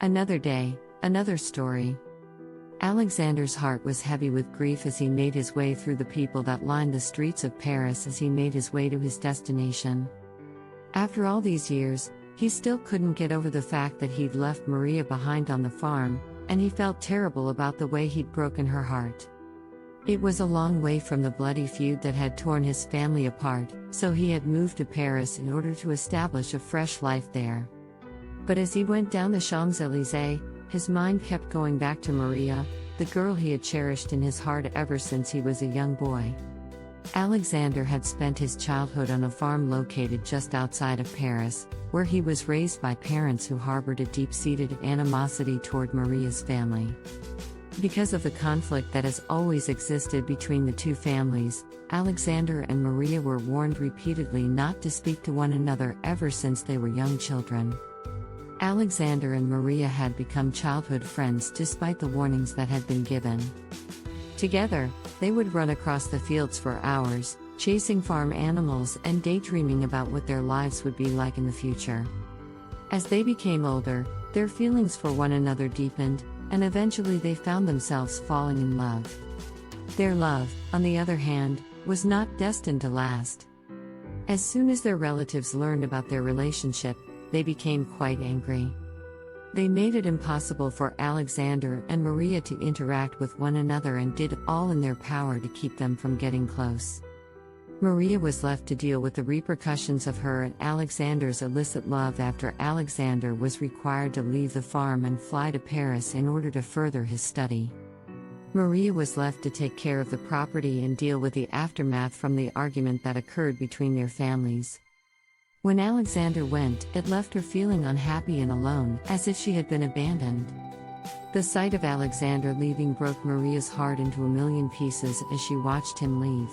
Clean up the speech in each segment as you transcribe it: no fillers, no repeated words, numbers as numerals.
Another day, another story. Alexander's heart was heavy with grief as he made his way through the people that lined the streets of Paris as he made his way to his destination. After all these years, he still couldn't get over the fact that he'd left Maria behind on the farm, and he felt terrible about the way he'd broken her heart. It was a long way from the bloody feud that had torn his family apart, so he had moved to Paris in order to establish a fresh life there. But as he went down the Champs-Élysées, his mind kept going back to Maria, the girl he had cherished in his heart ever since he was a young boy. Alexander had spent his childhood on a farm located just outside of Paris, where he was raised by parents who harbored a deep-seated animosity toward Maria's family. Because of the conflict that has always existed between the two families, Alexander and Maria were warned repeatedly not to speak to one another ever since they were young children. Alexander and Maria had become childhood friends despite the warnings that had been given. Together, they would run across the fields for hours, chasing farm animals and daydreaming about what their lives would be like in the future. As they became older, their feelings for one another deepened, and eventually they found themselves falling in love. Their love, on the other hand, was not destined to last. As soon as their relatives learned about their relationship, they became quite angry. They made it impossible for Alexander and Maria to interact with one another and did all in their power to keep them from getting close. Maria was left to deal with the repercussions of her and Alexander's illicit love after Alexander was required to leave the farm and fly to Paris in order to further his study. Maria was left to take care of the property and deal with the aftermath from the argument that occurred between their families. When Alexander went, it left her feeling unhappy and alone, as if she had been abandoned. The sight of Alexander leaving broke Maria's heart into a million pieces as she watched him leave.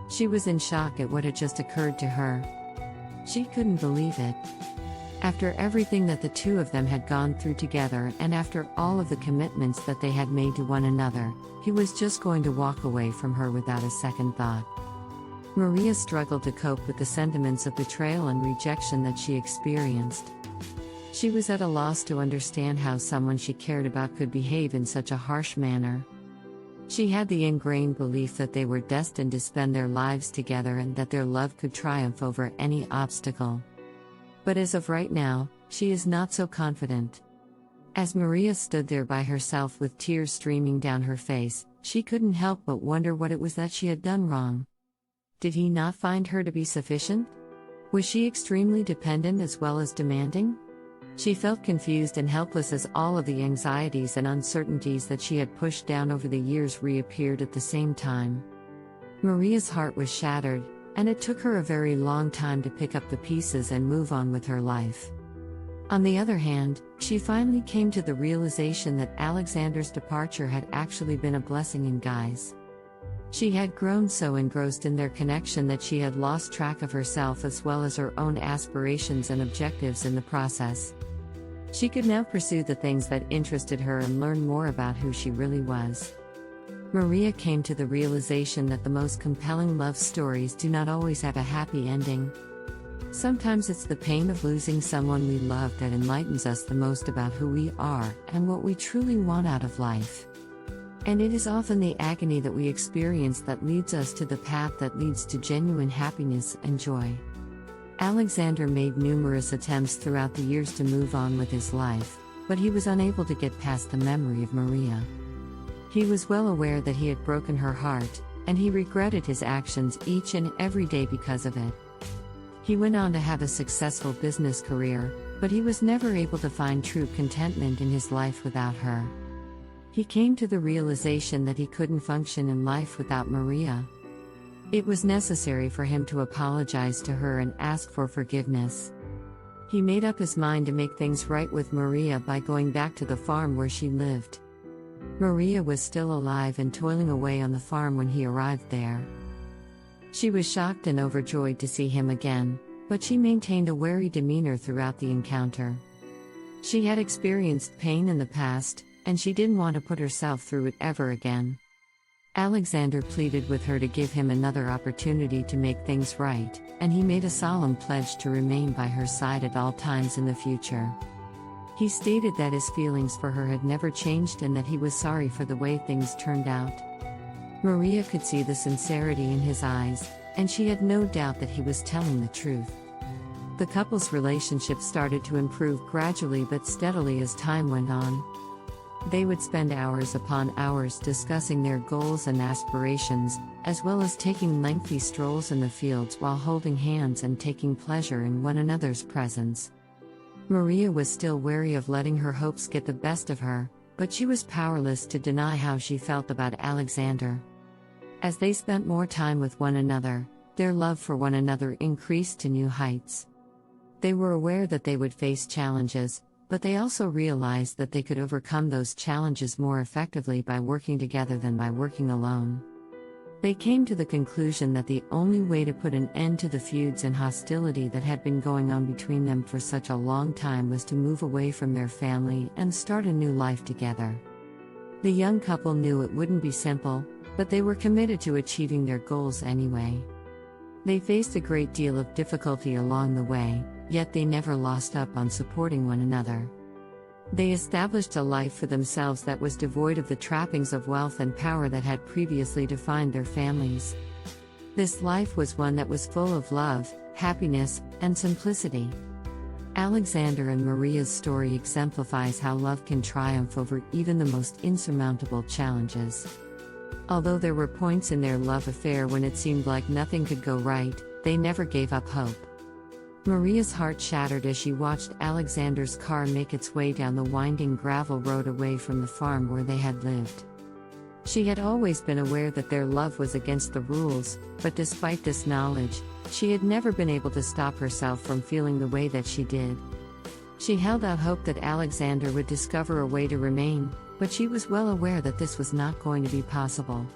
She was in shock at what had just occurred to her. She couldn't believe it. After everything that the two of them had gone through together and after all of the commitments that they had made to one another, he was just going to walk away from her without a second thought. Maria struggled to cope with the sentiments of betrayal and rejection that she experienced. She was at a loss to understand how someone she cared about could behave in such a harsh manner. She had the ingrained belief that they were destined to spend their lives together and that their love could triumph over any obstacle. But as of right now, she is not so confident. As Maria stood there by herself with tears streaming down her face, she couldn't help but wonder what it was that she had done wrong. Did he not find her to be sufficient? Was she extremely dependent as well as demanding? She felt confused and helpless as all of the anxieties and uncertainties that she had pushed down over the years reappeared at the same time. Maria's heart was shattered, and it took her a very long time to pick up the pieces and move on with her life. On the other hand, she finally came to the realization that Alexander's departure had actually been a blessing in guise. She had grown so engrossed in their connection that she had lost track of herself as well as her own aspirations and objectives in the process. She could now pursue the things that interested her and learn more about who she really was. Maria came to the realization that the most compelling love stories do not always have a happy ending. Sometimes it's the pain of losing someone we love that enlightens us the most about who we are and what we truly want out of life. And it is often the agony that we experience that leads us to the path that leads to genuine happiness and joy. Alexander made numerous attempts throughout the years to move on with his life, but he was unable to get past the memory of Maria. He was well aware that he had broken her heart, and he regretted his actions each and every day because of it. He went on to have a successful business career, but he was never able to find true contentment in his life without her. He came to the realization that he couldn't function in life without Maria. It was necessary for him to apologize to her and ask for forgiveness. He made up his mind to make things right with Maria by going back to the farm where she lived. Maria was still alive and toiling away on the farm when he arrived there. She was shocked and overjoyed to see him again, but she maintained a wary demeanor throughout the encounter. She had experienced pain in the past, and she didn't want to put herself through it ever again. Alexander pleaded with her to give him another opportunity to make things right, and he made a solemn pledge to remain by her side at all times in the future. He stated that his feelings for her had never changed and that he was sorry for the way things turned out. Maria could see the sincerity in his eyes, and she had no doubt that he was telling the truth. The couple's relationship started to improve gradually but steadily as time went on. They would spend hours upon hours discussing their goals and aspirations, as well as taking lengthy strolls in the fields while holding hands and taking pleasure in one another's presence. Maria was still wary of letting her hopes get the best of her, but she was powerless to deny how she felt about Alexander. As they spent more time with one another, their love for one another increased to new heights. They were aware that they would face challenges, but they also realized that they could overcome those challenges more effectively by working together than by working alone. They came to the conclusion that the only way to put an end to the feuds and hostility that had been going on between them for such a long time was to move away from their family and start a new life together. The young couple knew it wouldn't be simple, but they were committed to achieving their goals anyway. They faced a great deal of difficulty along the way, yet they never lost up on supporting one another. They established a life for themselves that was devoid of the trappings of wealth and power that had previously defined their families. This life was one that was full of love, happiness, and simplicity. Alexander and Maria's story exemplifies how love can triumph over even the most insurmountable challenges. Although there were points in their love affair when it seemed like nothing could go right, they never gave up hope. Maria's heart shattered as she watched Alexander's car make its way down the winding gravel road away from the farm where they had lived. She had always been aware that their love was against the rules, but despite this knowledge, she had never been able to stop herself from feeling the way that she did. She held out hope that Alexander would discover a way to remain, but she was well aware that this was not going to be possible.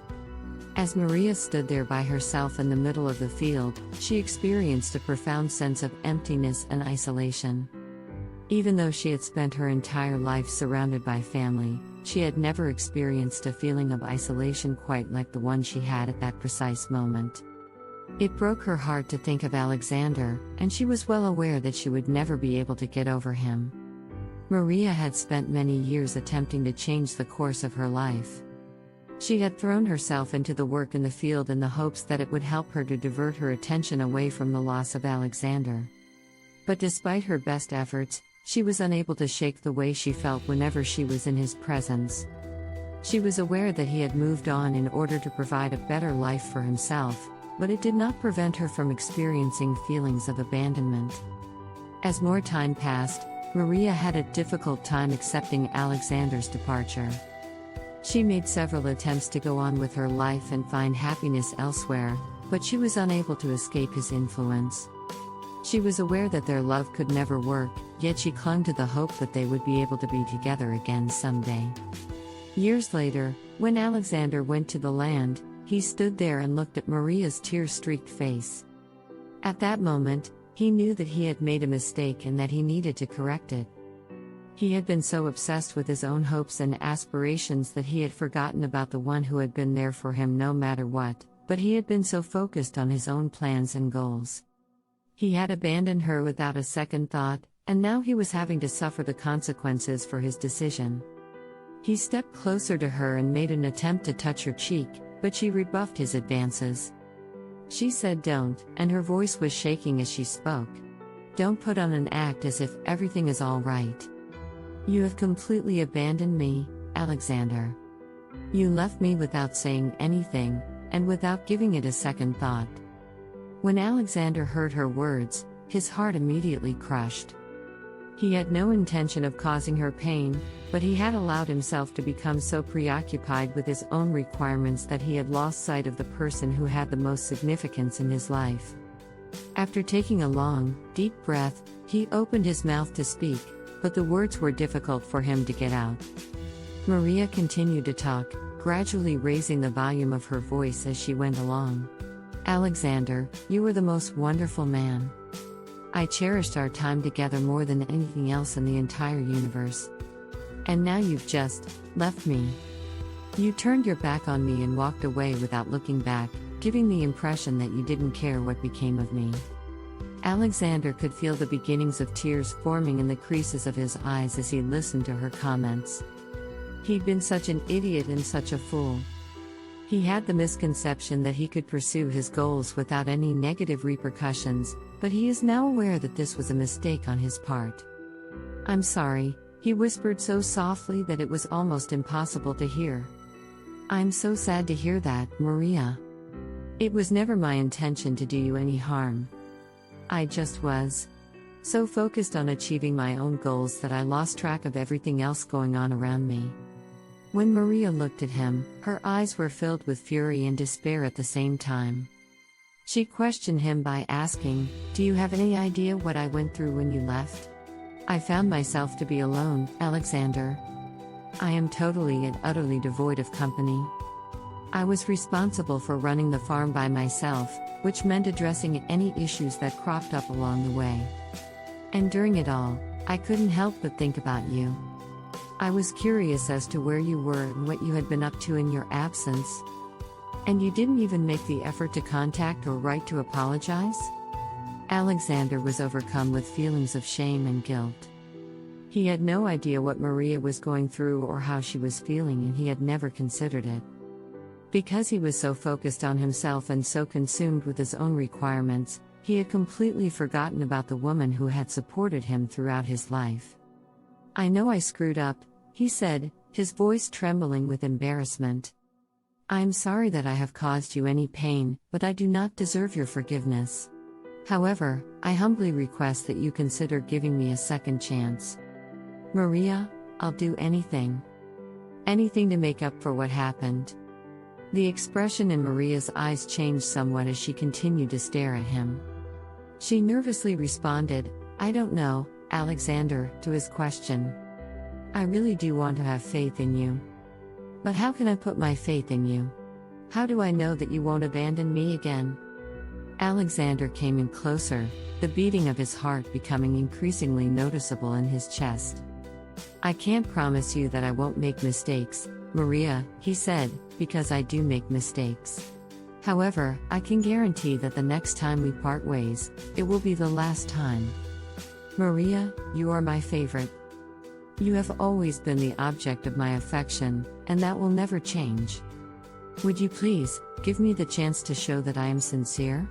As Maria stood there by herself in the middle of the field, she experienced a profound sense of emptiness and isolation. Even though she had spent her entire life surrounded by family, she had never experienced a feeling of isolation quite like the one she had at that precise moment. It broke her heart to think of Alexander, and she was well aware that she would never be able to get over him. Maria had spent many years attempting to change the course of her life. She had thrown herself into the work in the field in the hopes that it would help her to divert her attention away from the loss of Alexander. But despite her best efforts, she was unable to shake the way she felt whenever she was in his presence. She was aware that he had moved on in order to provide a better life for himself, but it did not prevent her from experiencing feelings of abandonment. As more time passed, Maria had a difficult time accepting Alexander's departure. She made several attempts to go on with her life and find happiness elsewhere, but she was unable to escape his influence. She was aware that their love could never work, yet she clung to the hope that they would be able to be together again someday. Years later, when Alexander went to the land, he stood there and looked at Maria's tear-streaked face. At that moment, he knew that he had made a mistake and that he needed to correct it. He had been so obsessed with his own hopes and aspirations that he had forgotten about the one who had been there for him no matter what, but he had been so focused on his own plans and goals. He had abandoned her without a second thought, and now he was having to suffer the consequences for his decision. He stepped closer to her and made an attempt to touch her cheek, but she rebuffed his advances. She said don't, and her voice was shaking as she spoke. Don't put on an act as if everything is all right. You have completely abandoned me, Alexander. You left me without saying anything, and without giving it a second thought. When Alexander heard her words, his heart immediately crushed. He had no intention of causing her pain, but he had allowed himself to become so preoccupied with his own requirements that he had lost sight of the person who had the most significance in his life. After taking a long, deep breath, he opened his mouth to speak, but the words were difficult for him to get out. Maria continued to talk, gradually raising the volume of her voice as she went along. Alexander, you were the most wonderful man. I cherished our time together more than anything else in the entire universe. And now you've just left me. You turned your back on me and walked away without looking back, giving the impression that you didn't care what became of me. Alexander could feel the beginnings of tears forming in the creases of his eyes as he listened to her comments. He'd been such an idiot and such a fool. He had the misconception that he could pursue his goals without any negative repercussions, but he is now aware that this was a mistake on his part. "I'm sorry," he whispered so softly that it was almost impossible to hear. "I'm so sad to hear that, Maria. It was never my intention to do you any harm. I just was so focused on achieving my own goals that I lost track of everything else going on around me." When Maria looked at him, her eyes were filled with fury and despair at the same time. She questioned him by asking, "Do you have any idea what I went through when you left? I found myself to be alone, Alexander. I am totally and utterly devoid of company. I was responsible for running the farm by myself, which meant addressing any issues that cropped up along the way. And during it all, I couldn't help but think about you. I was curious as to where you were and what you had been up to in your absence. And you didn't even make the effort to contact or write to apologize?" Alexander was overcome with feelings of shame and guilt. He had no idea what Maria was going through or how she was feeling, and he had never considered it. Because he was so focused on himself and so consumed with his own requirements, he had completely forgotten about the woman who had supported him throughout his life. "I know I screwed up," he said, his voice trembling with embarrassment. "I am sorry that I have caused you any pain, but I do not deserve your forgiveness. However, I humbly request that you consider giving me a second chance. Maria, I'll do anything. Anything to make up for what happened." The expression in Maria's eyes changed somewhat as she continued to stare at him. She nervously responded, "I don't know, Alexander," to his question. "I really do want to have faith in you. But how can I put my faith in you? How do I know that you won't abandon me again?" Alexander came in closer, the beating of his heart becoming increasingly noticeable in his chest. "I can't promise you that I won't make mistakes, Maria," he said, "because I do make mistakes. However, I can guarantee that the next time we part ways, it will be the last time. Maria, you are my favorite. You have always been the object of my affection, and that will never change. Would you please give me the chance to show that I am sincere?"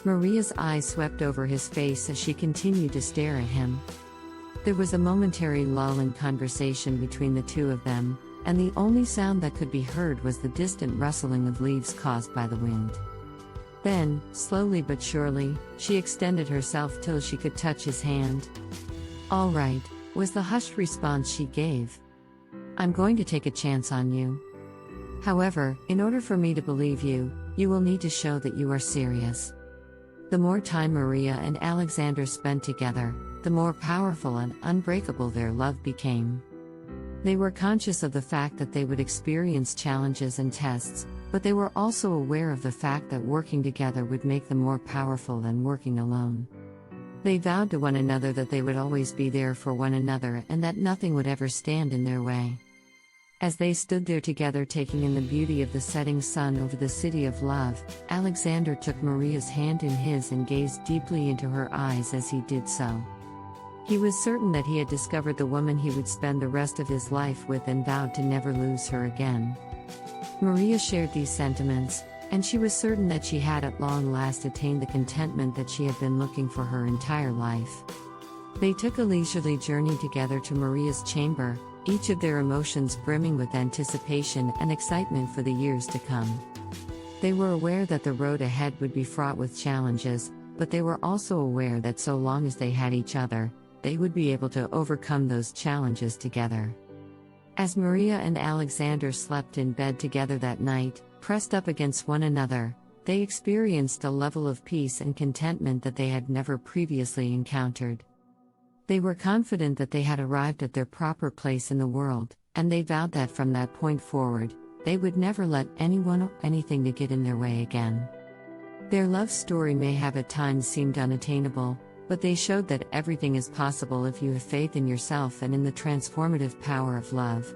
Maria's eyes swept over his face as she continued to stare at him. There was a momentary lull in conversation between the two of them, and the only sound that could be heard was the distant rustling of leaves caused by the wind. Then, slowly but surely, she extended herself till she could touch his hand. "All right," was the hushed response she gave. "I'm going to take a chance on you. However, in order for me to believe you, you will need to show that you are serious." The more time Maria and Alexander spent together, the more powerful and unbreakable their love became. They were conscious of the fact that they would experience challenges and tests, but they were also aware of the fact that working together would make them more powerful than working alone. They vowed to one another that they would always be there for one another and that nothing would ever stand in their way. As they stood there together taking in the beauty of the setting sun over the city of love, Alexander took Maria's hand in his and gazed deeply into her eyes as he did so. He was certain that he had discovered the woman he would spend the rest of his life with and vowed to never lose her again. Maria shared these sentiments, and she was certain that she had at long last attained the contentment that she had been looking for her entire life. They took a leisurely journey together to Maria's chamber, each of their emotions brimming with anticipation and excitement for the years to come. They were aware that the road ahead would be fraught with challenges, but they were also aware that so long as they had each other, they would be able to overcome those challenges together. As Maria and Alexander slept in bed together that night, pressed up against one another, they experienced a level of peace and contentment that they had never previously encountered. They were confident that they had arrived at their proper place in the world, and they vowed that from that point forward, they would never let anyone or anything to get in their way again. Their love story may have at times seemed unattainable, but they showed that everything is possible if you have faith in yourself and in the transformative power of love.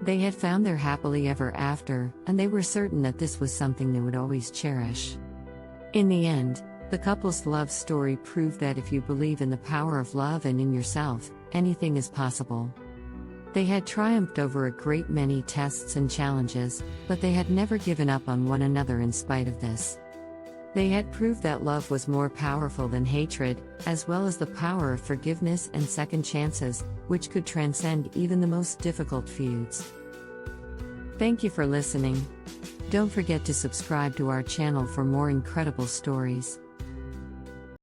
They had found their happily ever after, and they were certain that this was something they would always cherish. In the end, The couple's love story proved that if you believe in the power of love and in yourself, anything is possible. They had triumphed over a great many tests and challenges, but they had never given up on one another in spite of this. They had proved that love was more powerful than hatred, as well as the power of forgiveness and second chances, which could transcend even the most difficult feuds. Thank you for listening. Don't forget to subscribe to our channel for more incredible stories.